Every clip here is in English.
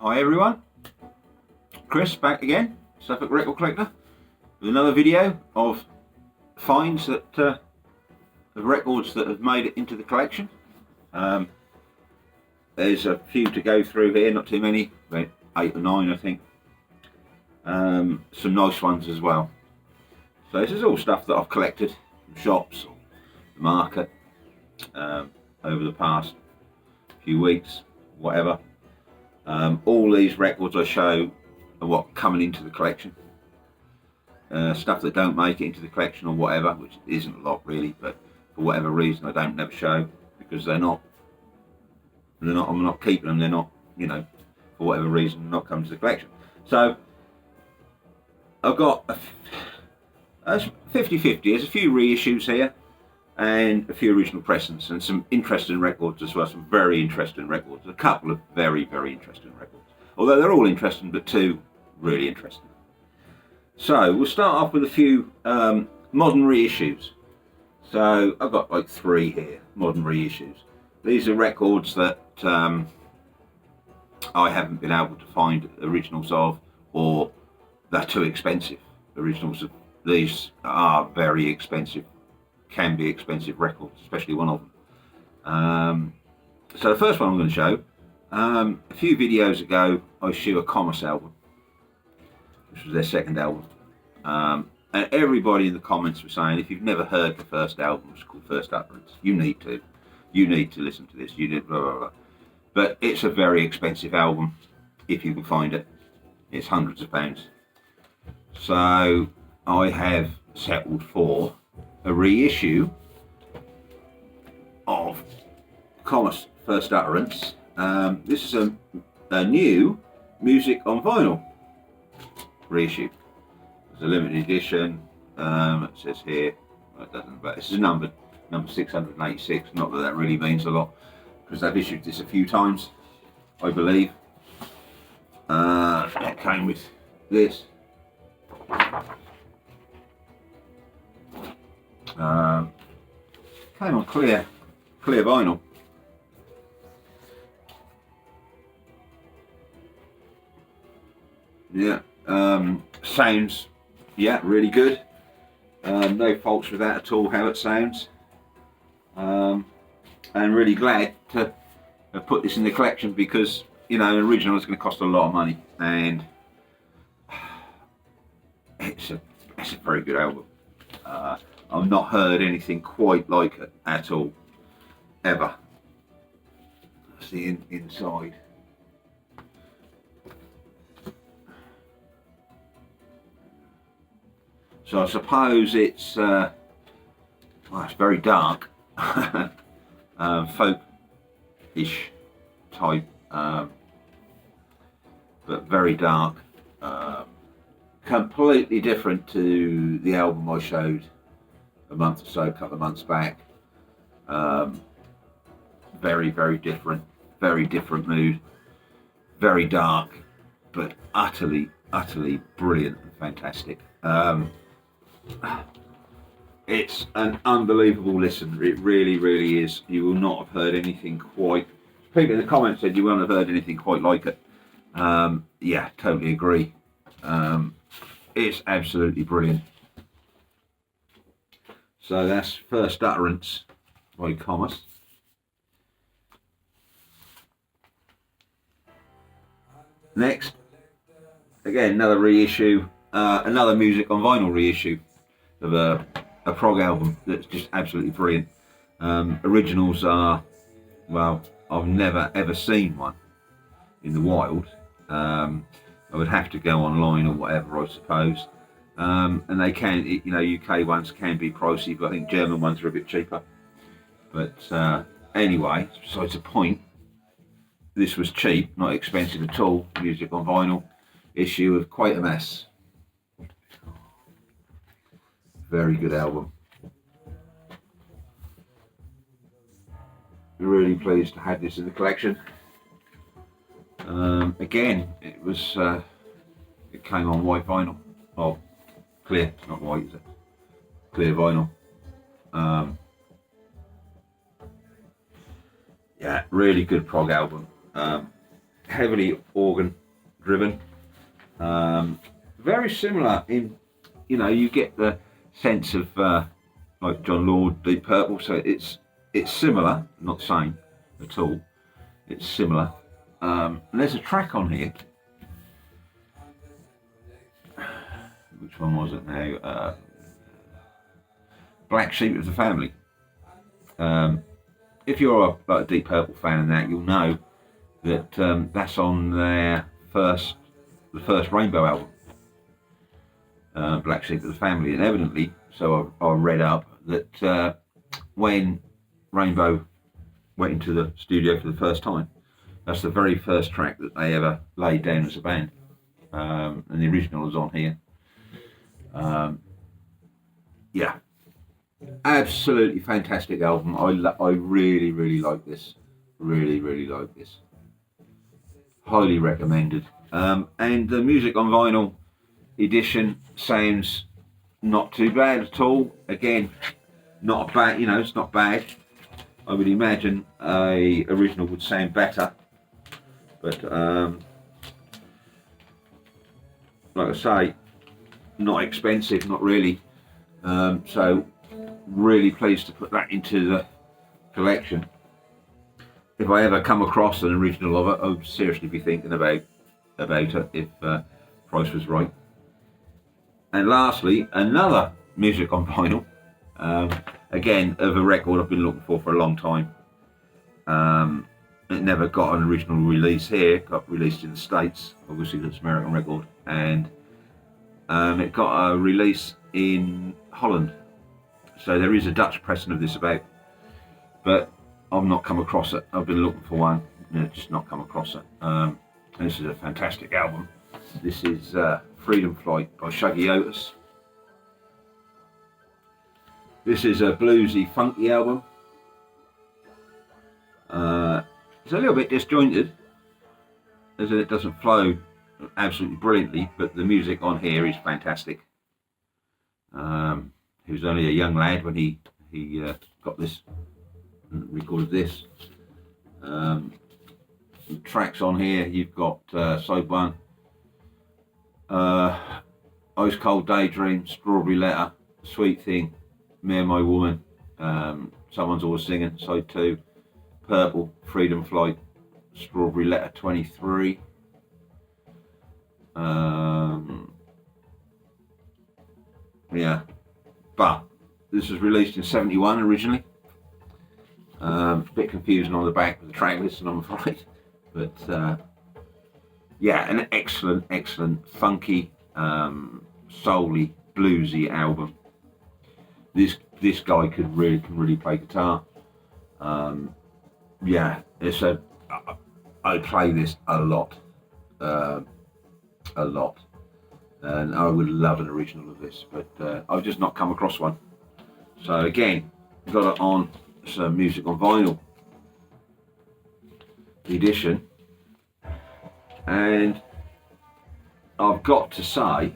Hi everyone, Chris back again, Suffolk Record Collector, with another video of finds that of records that have made it into the collection. There's a few to go through here, not too many, about 8 or 9 I think. Some nice ones as well. So this is all stuff that I've collected from shops or the market over the past few weeks, whatever. All these records I show are what coming into the collection. Stuff that don't make it into the collection or whatever, which isn't a lot really, but for whatever reason I don't never show because I'm not keeping them. They're not, for whatever reason, not coming to the collection. So I've got a 50-50. There's a few reissues here and a few original pressings and some interesting records as well, some very interesting records, a couple of very, very interesting records. Although they're all interesting, but 2 really interesting. So we'll start off with a few modern reissues. So I've got like 3 here, modern reissues. These are records that I haven't been able to find originals of, or they're too expensive. Originals of these are very expensive. Can be expensive records, especially one of them. So the first one I'm going to show, a few videos ago I shoot a Commerce album, which was their second album, and everybody in the comments were saying, if you've never heard the first album, it's called First Utterance, you need to listen to this, you need blah blah blah. But it's a very expensive album if you can find it. It's hundreds of pounds. So I have settled for a reissue of Commerce First Utterance. This is a new music on vinyl reissue. It's a limited edition. It says here, well, it doesn't, but this is number 686. Not that really means a lot because they've issued this a few times, I believe. It came with this. Came on clear vinyl. Yeah, sounds really good. No faults with that at all, how it sounds. And really glad to have put this in the collection because an original is going to cost a lot of money, and it's a very good album. I've not heard anything quite like it at all, ever. That's the inside. So I suppose it's it's very dark, folk-ish type, but very dark. Completely different to the album I showed a couple of months back. Very, very different mood, very dark, but utterly brilliant and fantastic. It's an unbelievable listen. It really is. You will not have heard anything quite. People in the comments said you won't have heard anything quite like it. Yeah, totally agree. It's absolutely brilliant. So that's First Utterance by Commerce. Next, again, another reissue, another music on vinyl reissue of a prog album that's just absolutely brilliant. Originals are, well, I've never ever seen one in the wild. I would have to go online or whatever, I suppose. And they can, UK ones can be pricey, but I think German ones are a bit cheaper. But anyway, besides the point, this was cheap, not expensive at all. Music on vinyl issue of Quite a Mess. Very good album. Really pleased to have this in the collection. Again, it was it came on white vinyl. Oh, clear. It's not white, is it? Clear vinyl. Yeah, really good prog album. heavily organ driven. Very similar in, you get the sense of like John Lord, Deep Purple. So it's similar, not the same at all. It's similar. And there's a track on here. Which one was it now? Black Sheep of the Family. If you're a Deep Purple fan of that, you'll know that that's on the first Rainbow album, Black Sheep of the Family. And evidently, so I read up, that when Rainbow went into the studio for the first time, that's the very first track that they ever laid down as a band. And the original is on here. Yeah, absolutely fantastic album. I really, really like this. Really, really like this. Highly recommended. And the music on vinyl edition sounds not too bad at all. Again, not bad. It's not bad. I would imagine a original would sound better, but like I say, not expensive, not really. So really pleased to put that into the collection. If I ever come across an original of it, I would seriously be thinking about it if price was right. And lastly, another music on vinyl, again of a record I've been looking for a long time. It never got an original release here. It got released in the States, obviously that's American record, and it got a release in Holland. So there is a Dutch pressing of this about, but I've not come across it. I've been looking for one, just not come across it. And this is a fantastic album. This is Freedom Flight by Shuggy Otis. This is a bluesy, funky album. It's a little bit disjointed, as it doesn't flow absolutely brilliantly, but the music on here is fantastic. He was only a young lad when he got this, recorded this. The tracks on here, you've got Side 1, Ice Cold Daydream, Strawberry Letter, Sweet Thing, Me and My Woman, Someone's Always Singing, Side 2, Purple, Freedom Flight, Strawberry Letter 23. Yeah, but this was released in '71 originally. A bit confusing on the back with the track listing, I'm afraid, but yeah, an excellent funky, soul-y, bluesy album. This guy can really play guitar. Yeah, I play this a lot, and I would love an original of this, but I've just not come across one. So again, got it on some music on vinyl edition, and I've got to say,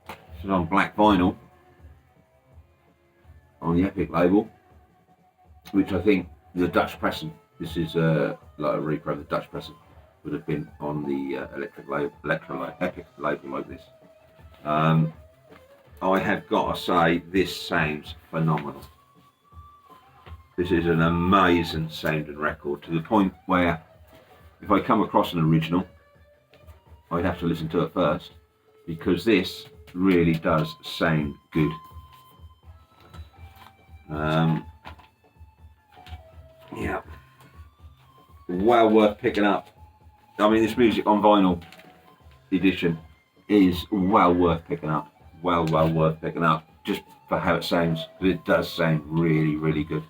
it's on black vinyl on the Epic label, which I think the Dutch pressing, this is like a repro of the Dutch pressing, would have been on the Epic label like this. I have got to say, this sounds phenomenal. This is an amazing sounding record, to the point where if I come across an original, I'd have to listen to it first, because this really does sound good. Yeah, well worth picking up. I mean, this music on vinyl edition is well worth picking up. Well worth picking up, just for how it sounds, because it does sound really good.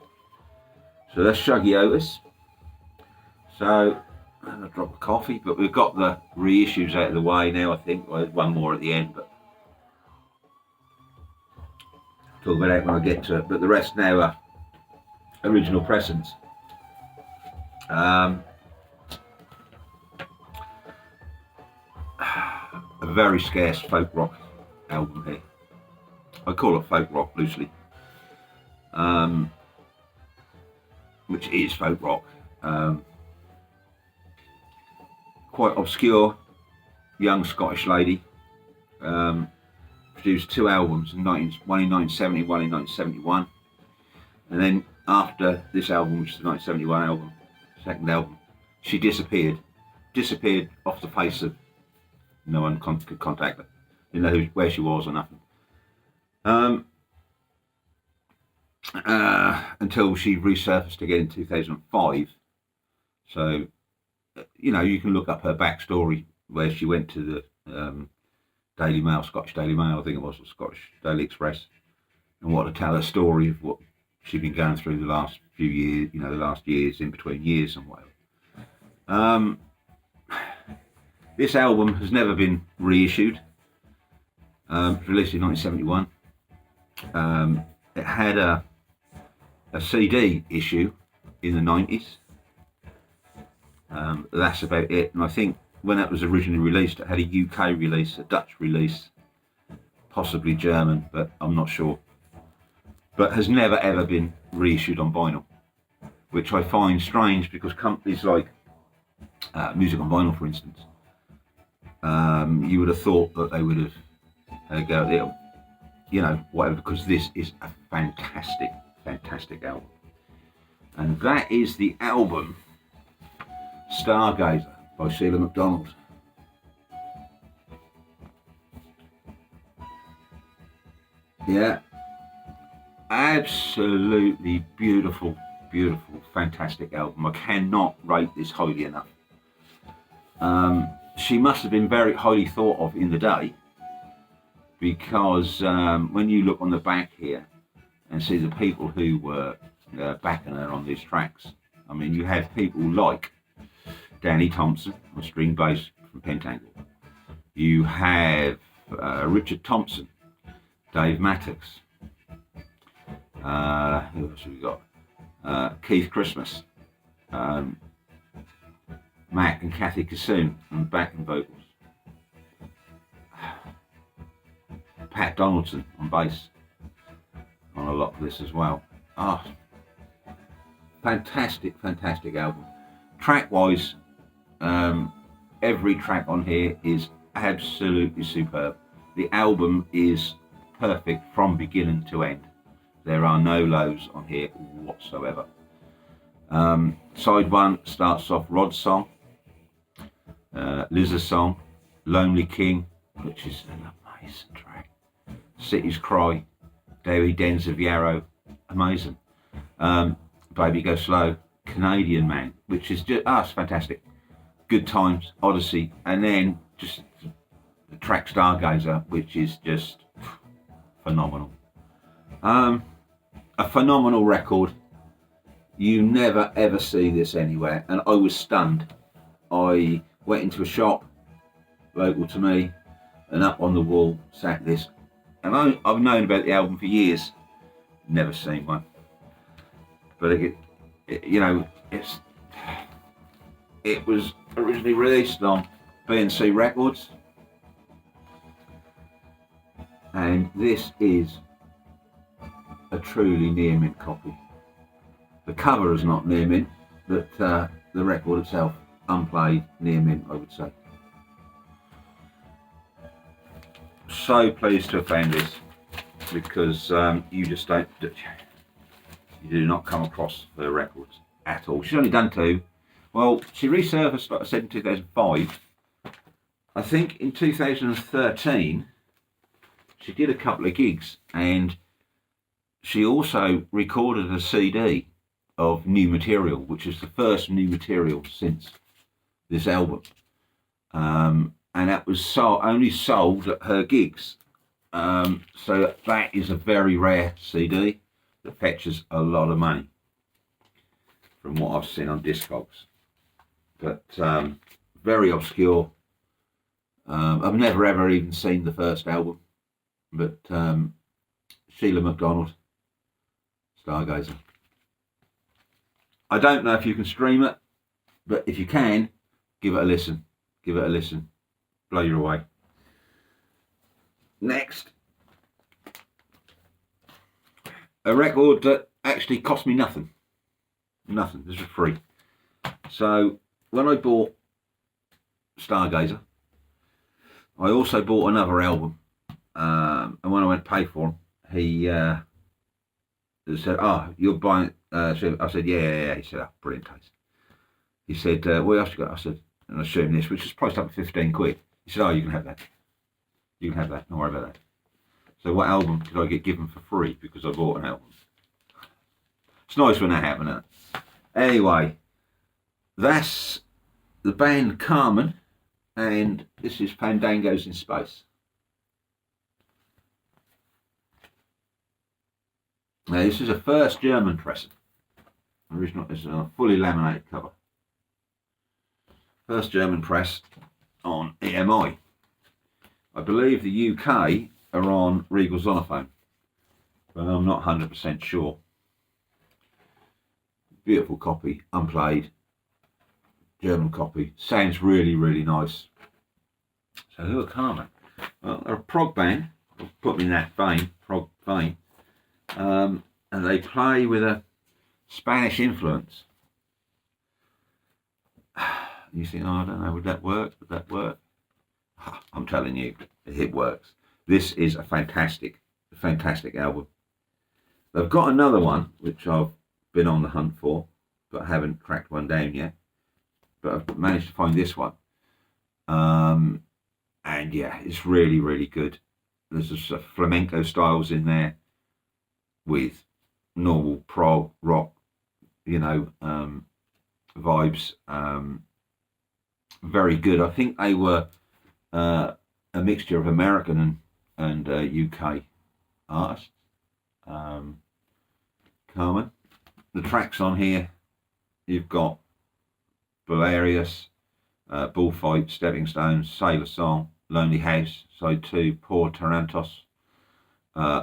So that's Shuggy Otis. So and a drop of coffee, but we've got the reissues out of the way now. I think well, one more at the end, but talk about that when I get to it. But the rest now are original pressings. A very scarce folk rock album here. I call it folk rock loosely, which is folk rock. quite obscure young Scottish lady. Produced 2 albums, one in 1970, one in 1971. And then after this album, which is the 1971 album, second album, she disappeared off the face of, no one could contact her. Didn't know where she was or nothing. Until she resurfaced again in 2005. So, you can look up her backstory, where she went to the Daily Mail, Scottish Daily Mail, I think it was, or Scottish Daily Express, and what to tell her story of what she'd been going through the last few years, the last years, in between years and whatever. This album has never been reissued. It was released in 1971. It had a CD issue in the 90s. That's about it. And I think when that was originally released, it had a UK release, a Dutch release, possibly German, but I'm not sure. But has never ever been reissued on vinyl, which I find strange, because companies like Music on Vinyl, for instance, you would have thought that they would have go, whatever, because this is a fantastic album. And that is the album Stargazer by Sheila MacDonald. Yeah, absolutely beautiful, fantastic album. I cannot rate this highly enough. She must have been very highly thought of in the day, because when you look on the back here and see the people who were backing her on these tracks, I mean, you have people like Danny Thompson on string bass from Pentangle. You have Richard Thompson, Dave Mattox. Who else have we got? Keith Christmas, Mac and Kathy Kassoon on backing vocals. Pat Donaldson on bass on a lot of this as well. Fantastic album. Track wise, every track on here is absolutely superb. The album is perfect from beginning to end. There are no lows on here whatsoever. Side 1 starts off Rod's song, Liz's song, Lonely King, which is an amazing track. City's Cry, Derry Dens of Yarrow, amazing. Baby Go Slow, Canadian Man, which is just, it's fantastic. Good Times, Odyssey, and then just the track Stargazer, which is just phenomenal. A phenomenal record. You never ever see this anywhere, and I was stunned. I went into a shop local to me, and up on the wall sat this, and I've known about the album for years, never seen one. But it was originally released on B&C Records, and this is a truly near mint copy. The cover is not near mint, but the record itself, unplayed, near mint, I would say. So pleased to have found this, because you just don't, you do not come across her records at all. She's only done 2. Well, she resurfaced, like I said, in 2005. I think in 2013 she did a couple of gigs, and she also recorded a CD of new material, which is the first new material since this album, and that was only sold at her gigs. So that is a very rare CD that fetches a lot of money from what I've seen on Discogs. But very obscure. I've never ever even seen the first album, but Sheila MacDonald, Stargazer. I don't know if you can stream it, but if you can, give it a listen. Give it a listen. Blow you away. Next, a record that actually cost me nothing. Nothing. This was free. So when I bought Stargazer. I also bought another album, and when I went to pay for him, he said, "Oh, you're buying?" So I said, "Yeah." He said, "Oh, brilliant taste." He said, "What else you got?" I said, and I showed him this, which was priced up at 15 quid. He said, "Oh, you can have that. You can have that. Don't worry about that." So what album did I get given for free because I bought an album? It's nice when that happens, isn't it? Anyway, that's the band Carmen, and this is Fandangos in Space. Now, this is a first German pressing. Original, it's a fully laminated cover. First German press on EMI. I believe the UK are on Regal Zonophone, but I'm not 100% sure. Beautiful copy, unplayed, German copy. Sounds really, really nice. So who are Carmen? Well, they're a prog band. I'll put me in that vein, prog vein. And they play with a Spanish influence. You think, oh, I don't know, would that work? Would that work? I'm telling you, it works. This is a fantastic album. They've got another one, which I've been on the hunt for, but haven't tracked one down yet. But I've managed to find this one. And yeah, it's really, really good. There's just flamenco styles in there with normal prog rock, vibes. Very good. I think they were a mixture of American and UK artists. Carmen. The tracks on here, you've got Valerius, Bullfight, Stepping Stones, Sailor Song, Lonely House, Side 2, Poor Tarantos,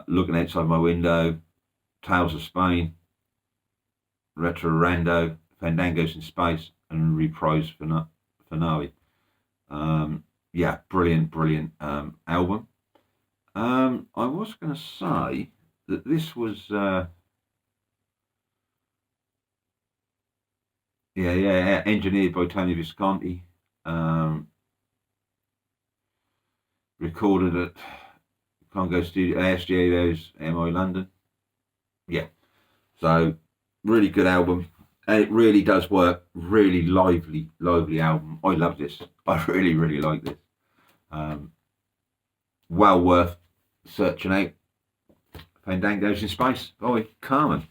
Looking Outside My Window, Tales of Spain, Retrorando, Fandangos in Space, and Reprise Finale. Yeah, brilliant album. I was going to say that this was engineered by Tony Visconti, recorded at Congo Studios, MI London. Yeah, so really good album. And it really does work. Really lively album. I love this. I really like this. Well worth searching out. Fandangos in Space by Carmen.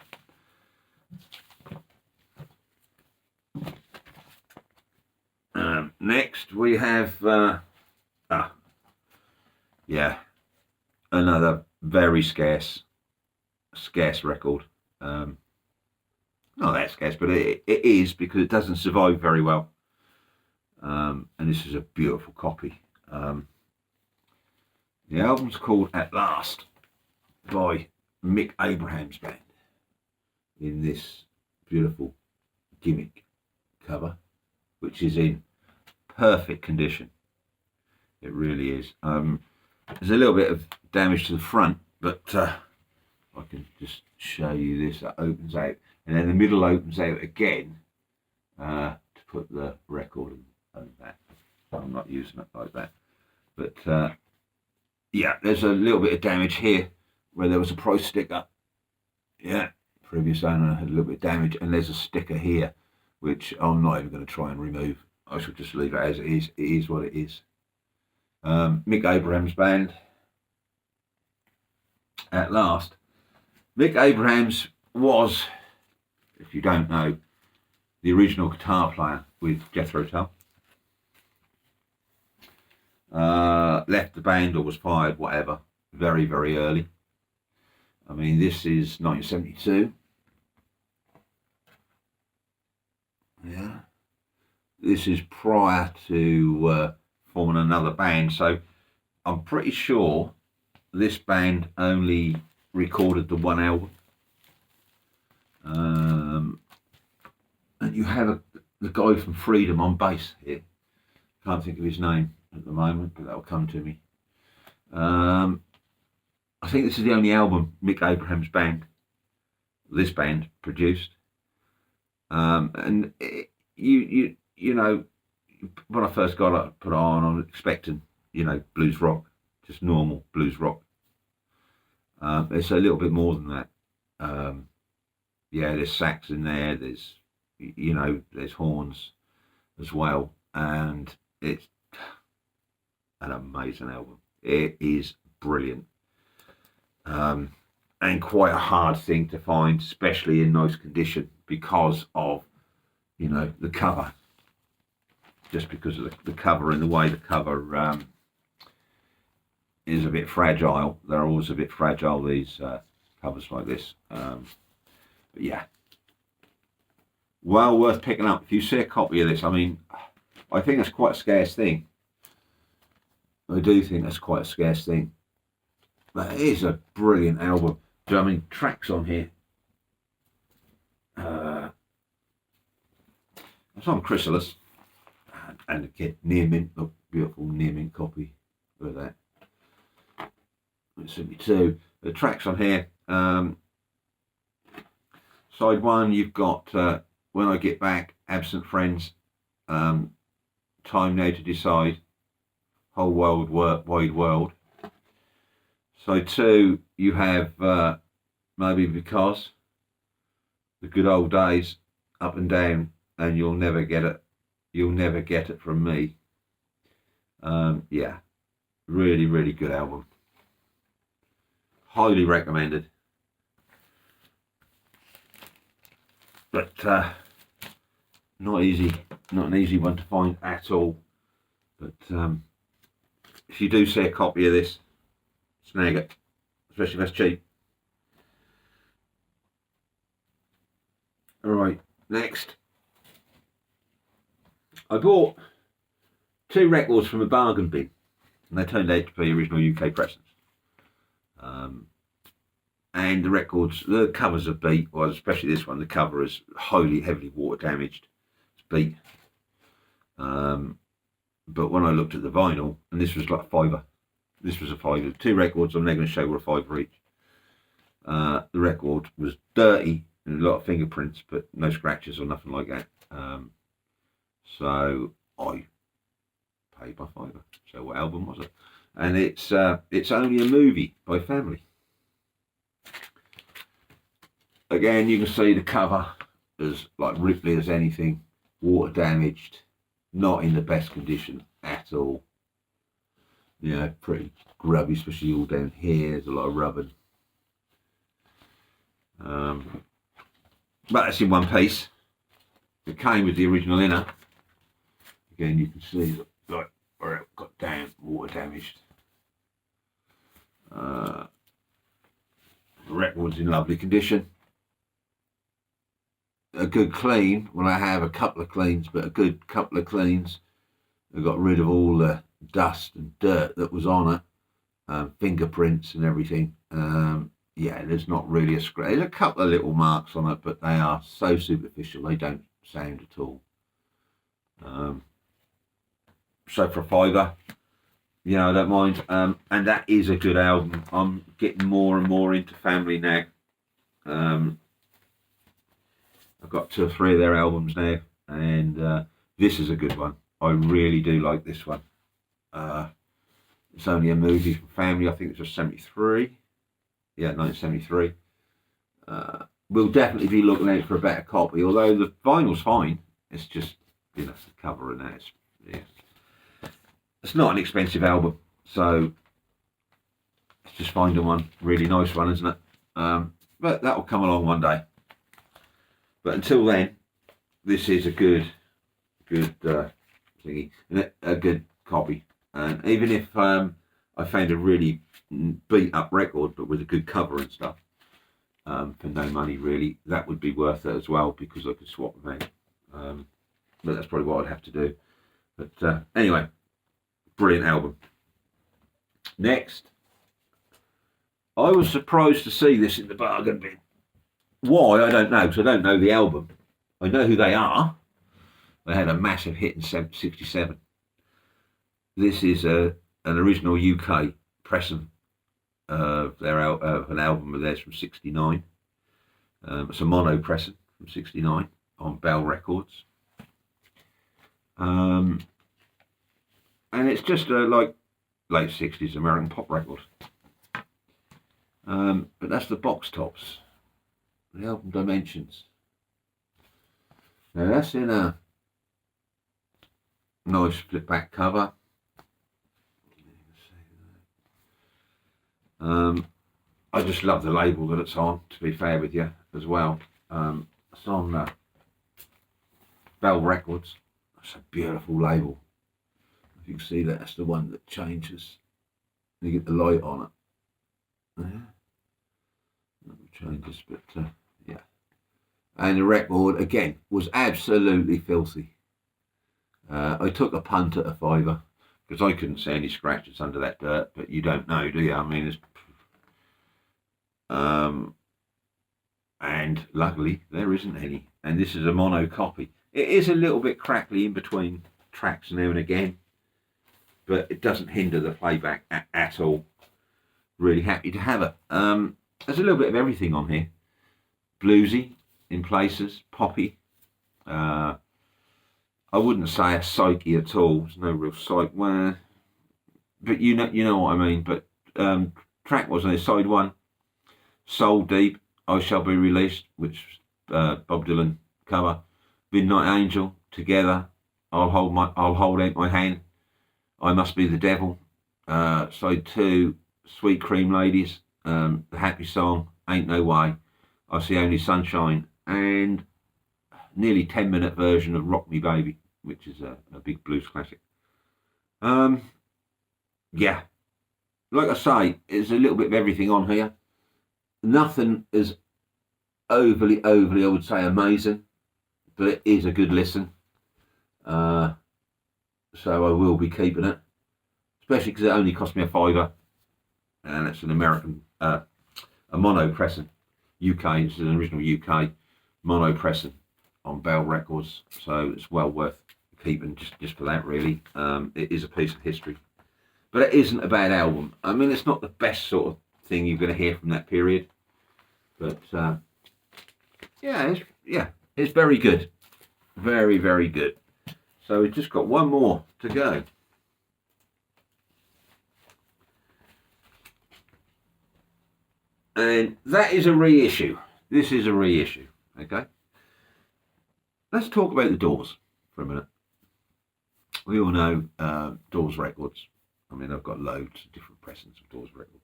Next we have another very scarce record. Not that scarce, but it is, because it doesn't survive very well. And this is a beautiful copy. The album's called At Last by Mick Abrahams Band, in this beautiful gimmick cover, which is in perfect condition. It really is. There's a little bit of damage to the front, but I can just show you this. That opens out, and then the middle opens out again to put the record and that. I'm not using it like that, but yeah, there's a little bit of damage here where there was a price sticker. Yeah, previous owner had a little bit of damage, and there's a sticker here which I'm not even going to try and remove. I shall just leave it as it is. It is what it is. Mick Abrahams Band, At Last. Mick Abrahams was, if you don't know, the original guitar player with Jethro Tull. Left the band or was fired, whatever, very early. I mean, this is 1972. Yeah. This is prior to forming another band, so I'm pretty sure this band only recorded the one album. And you have the guy from Freedom on bass here. Can't think of his name at the moment, but that'll come to me. I think this is the only album Mick Abrahams this band produced. And you know, when I first got it, put it on, I was expecting, you know, blues rock, just normal blues rock. It's a little bit more than that. Yeah, there's sax in there. There's, you know, there's horns as well, and it's an amazing album. It is brilliant, and quite a hard thing to find, especially in nice condition, because of, you know, the cover. Just because of the cover and the way the cover is a bit fragile. They're always a bit fragile, these covers like this. But yeah, well worth picking up. If you see a copy of this, I mean, I think that's quite a scarce thing. I do think that's quite a scarce thing. But it is a brilliant album. Do you know, I mean, tracks on here. It's on Chrysalis. And again, near mint, a beautiful near mint copy of that. It's 72. The tracks on here. Side one, you've got When I Get Back, Absent Friends, Time Now to Decide, Whole Wide World. Side two, you have Maybe Because, The Good Old Days, Up and Down, and You'll Never Get It. You'll Never Get It From Me. Yeah, really, really good album. Highly recommended. But not easy, not an easy one to find at all. But if you do see a copy of this, snag it, especially if it's cheap. All right, next. I bought 2 records from a bargain bin, and they turned out to be original UK pressings. And the records, the covers are beat, well, especially this one, the cover is heavily water damaged. It's beat. But when I looked at the vinyl, and this was like a £5. This was a £5. 2 records I'm now going to show were a £5 each. The record was dirty and a lot of fingerprints, but no scratches or nothing like that. So I paid my £5. So what album was it? And it's Only a Movie by Family. Again, you can see the cover as like ripply as anything, water damaged, not in the best condition at all. Yeah, pretty grubby, especially all down here. There's a lot of rubbing. But that's in one piece. It came with the original inner. Again, you can see like where it got down, water damaged. The record's in lovely condition. A good clean. Well, I have a couple of cleans, but a good couple of cleans. I got rid of all the dust and dirt that was on it, fingerprints and everything. Yeah, there's not really a scratch. There's a couple of little marks on it, but they are so superficial, they don't sound at all. So for a £5, yeah, I don't mind. And that is a good album. I'm getting more and more into Family now. I've got 2 or 3 of their albums now, and this is a good one. I really do like this one. It's Only a Movie from Family. I think it was 73. Yeah, 1973. We'll definitely be looking out for a better copy, although the vinyl's fine. It's just, you know, the cover and that. Yeah. It's not an expensive album, so it's just finding one really nice one, isn't it? But that will come along one day. But until then, this is a good thingy, a good copy. And even if I found a really beat up record, but with a good cover and stuff, for no money really, that would be worth it as well, because I could swap them out. But that's probably what I'd have to do. But anyway, brilliant album. Next, I was surprised to see this in the bargain bin. Why, I don't know, because I don't know the album. I know who they are. They had a massive hit in 67. This is an original UK pressing of an album of theirs from 69. It's a mono pressing from 69 on Bell Records. and it's just like late 60s American pop record. But that's the box tops, the album dimensions. Now that's in a nice flip back cover. I just love the label that it's on, to be fair with you, as well. It's on Bell Records. That's a beautiful label. If you can see that, that's the one that changes. You get the light on it. Yeah. It changes, but yeah. And the record, again, was absolutely filthy. I took a punt at a £5 because I couldn't see any scratches under that dirt, but you don't know, do you? I mean, it's... and luckily there isn't any, and this is a mono copy. It is a little bit crackly in between tracks now and again, but it doesn't hinder the playback at all. Really happy to have it. There's a little bit of everything on here. Bluesy in places, poppy. I wouldn't say a psyche at all. There's no real psych. Well, but you know what I mean. But track was on there, side one. Soul Deep, I Shall Be Released, which Bob Dylan cover. Midnight Angel, Together, I'll Hold Out My Hand, I Must Be the Devil. Side two, Sweet Cream Ladies, the happy song, Ain't No Way, I See Only Sunshine, and nearly 10-minute version of Rock Me Baby, which is a big blues classic. Yeah, like I say, there's a little bit of everything on here. Nothing is overly, I would say, amazing, but it is a good listen. So I will be keeping it, especially because it only cost me a £5, and it's an American, a mono pressing, UK. It's an original UK mono pressing on Bell Records, so it's well worth keeping just for that, really. It is a piece of history, but it isn't a bad album. I mean, it's not the best sort of thing you're going to hear from that period, but it's very good, very, very good. So we've just got one more to go. And that is a reissue. This is a reissue, okay? Let's talk about the Doors for a minute. We all know Doors records. I mean, I've got loads of different pressings of Doors records.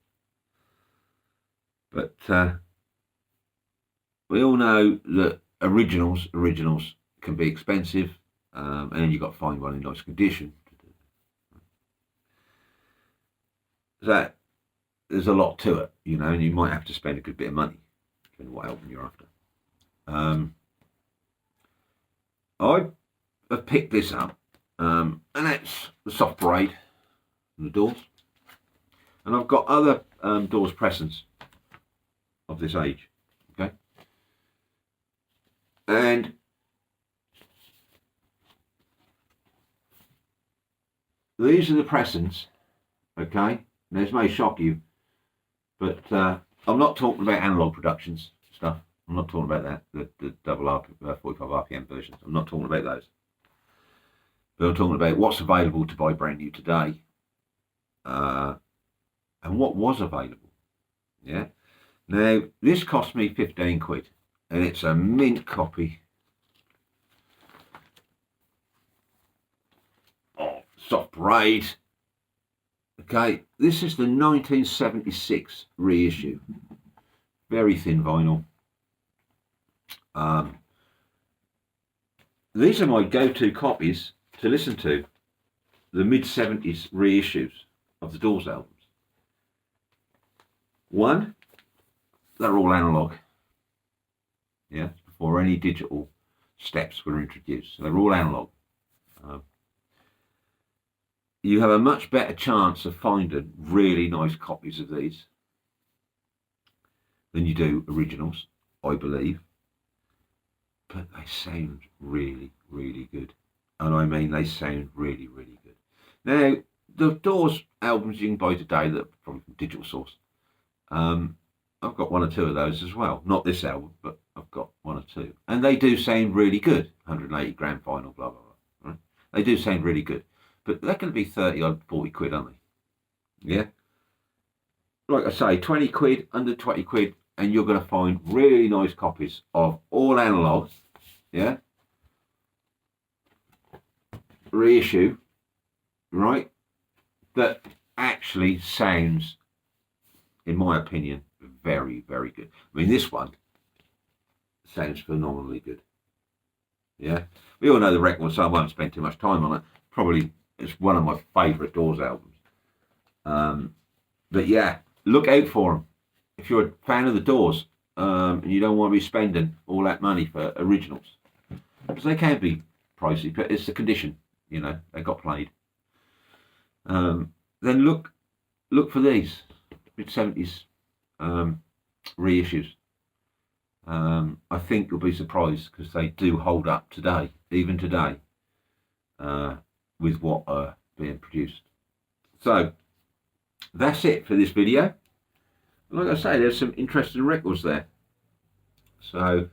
But we all know that originals can be expensive, and then you've got to find one in nice condition. So there's a lot to it, you know, and you might have to spend a good bit of money, depending on what album you're after. I have picked this up, and it's the Soft Parade from the Doors. And I've got other Doors pressings of this age, okay? And these are the pressings, okay? Now, this may shock you, but I'm not talking about analog productions stuff. I'm not talking about that, the double 45 RPM versions. I'm not talking about those. But I'm talking about what's available to buy brand new today, and what was available. Yeah. Now, this cost me 15 quid, and it's a mint copy of Soft Parade. Okay, this is the 1976 reissue. Very thin vinyl. These are my go-to copies to listen to, the mid-70s reissues of the Doors albums. One, they're all analog. Yeah, before any digital steps were introduced. So they're all analog. You have a much better chance of finding really nice copies of these than you do originals, I believe. But they sound really, really good. And I mean, they sound really, really good. Now, the Doors albums you can buy today that are from Digital Source, I've got one or two of those as well. Not this album, but I've got one or two. And they do sound really good. 180 gram vinyl, blah, blah, blah. Right? They do sound really good. but they're going to be 30 odd, 40 quid, aren't they? Yeah. Like I say, 20 quid, under 20 quid, and you're going to find really nice copies of all analogue, yeah, reissue, right, that actually sounds, in my opinion, very, very good. I mean, this one sounds phenomenally good. Yeah, we all know the record, so I won't spend too much time on it. Probably it's one of my favourite Doors albums. But yeah, look out for them. If you're a fan of the Doors and you don't want to be spending all that money for originals, because they can be pricey, but it's the condition, you know, they got played. Then look for these mid-70s reissues. I think you'll be surprised because they do hold up today, even today, with what are being produced. So that's it for this video. Like I say, there's some interesting records there. So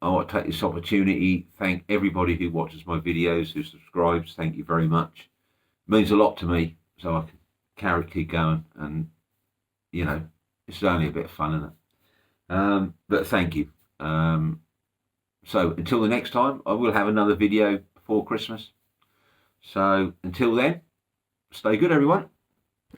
I want to take this opportunity, thank everybody who watches my videos, who subscribes. Thank you very much. It means a lot to me, so I can keep going, and you know, it's only a bit of fun, isn't it? But thank you. So until the next time, I will have another video before Christmas. So until then, stay good, everyone.